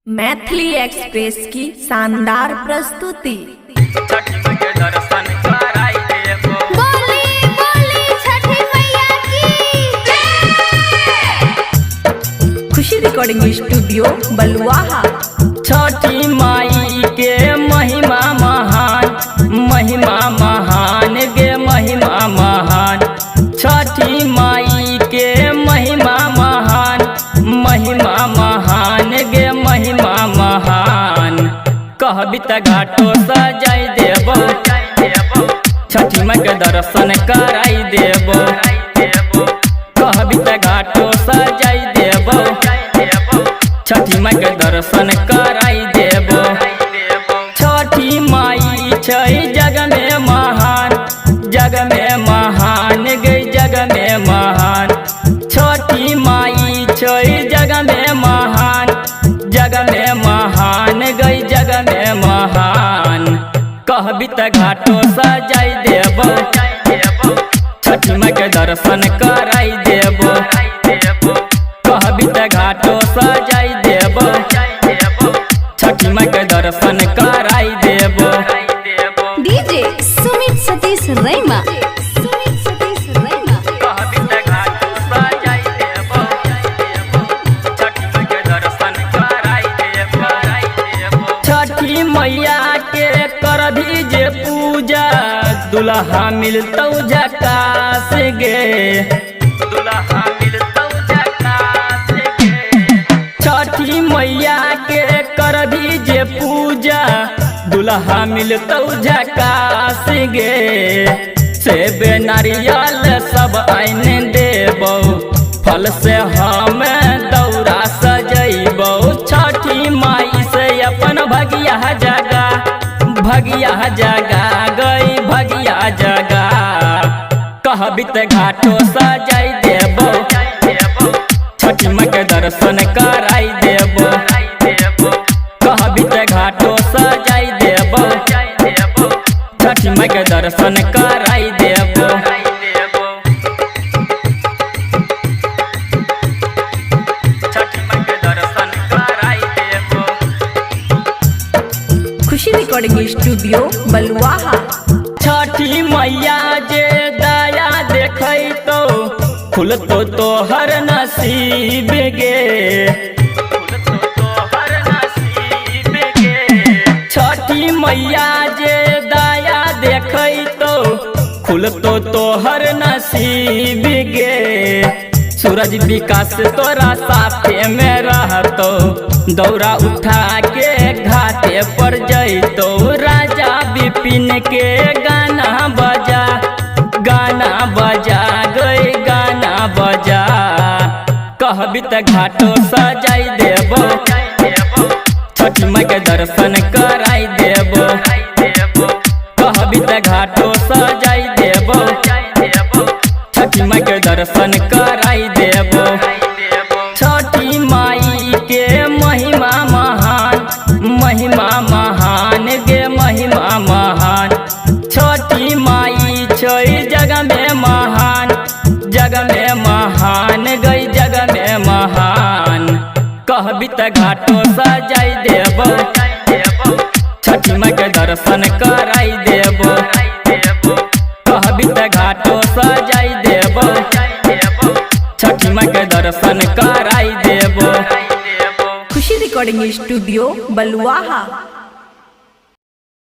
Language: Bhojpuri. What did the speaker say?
मैथिली एक्सप्रेस की शानदार प्रस्तुति। छठ के दर्शन कराई देबो। बोली बोली छठी मैया की जय। खुशी रिकॉर्डिंग स्टूडियो बलुआहा। छठी माई के महिमा महान, महिमा महान गे महिमा महान। छठी माई के महिमा महान, महिमा महान गे महिमा महान। कहबी त घाटो सजाई देबो, छठी माई के दर्शन कराई देबो। कहबी त घाटो सजाई देबो, छठी माई के दर्शन कराई देबो। छठी माई छै जग में महान, जग में महान गई जग में महान। छठी माई छै जग में महान, जग में महान गई जग में महान। कहबी त घाटो सजाई देबो, छठी माई के दर्शन कराई देबो। कहबी त घाटो सजाई देबो, छठी माई के दर्शन कराई देबो। डीजे सुमित सतीश रैमा। कहबी त घाटो सजाई देबो, छठी माई के दर्शन कराई देबो। छठी मैया के करभी जे पूजा, दुल्हा मिलतौ झकास गे, दुल्हा मिलतौ झकास गे। छठी मैया के करभी जे पूजा, दुल्हा मिलतौ झकास गे। सेब नारियल सब आइन देबो, फल से हम दौरा सजैबो। छठी माई से अपन भगिया जगा, भगिया जगा गई भगिया जगा। कहबी त घाटो सजाई देबो, छठी माई के दर्शन कराई देबो। कहबी त घाटो सजाई देबो, छठी माई के दर्शन कराई देबो। छठी माई के दर्शन कराई देबो। खुशी रिकॉर्डिंग स्टूडियो बलुआहा। छठी मैया जे दया देखै तो खुलतो तोहर नसीब गे, छठी मैया जे दया देखै तो खुलतो तोहर नसीब गे। सूरज विकास तोरा साथे में रहतो, दौरा उठा के घाटे पर जैतो। राजा विपिन के गाना बजा, गाना बजा गई गाना बजा। कहबी त घाटो सजाई देबो, छठी माई के दर्शन कराई देबो। कहबी त घाटो सजाई देबो, छठी माई के दर्शन कराई देबो। छठी माई के महिमा महान, महिमा महान गे महिमा महान। छठी माई छै जग में महान, जग में महान गई जग में महान। कहबी त घाटो सजाई देबो, छठी माई के दर्शन कराई देबो। कहबी त घाटो सजाई देबो, छठी माई के दर्शन कराई देबो। खुशी रिकॉर्डिंग स्टूडियो बलुआहा।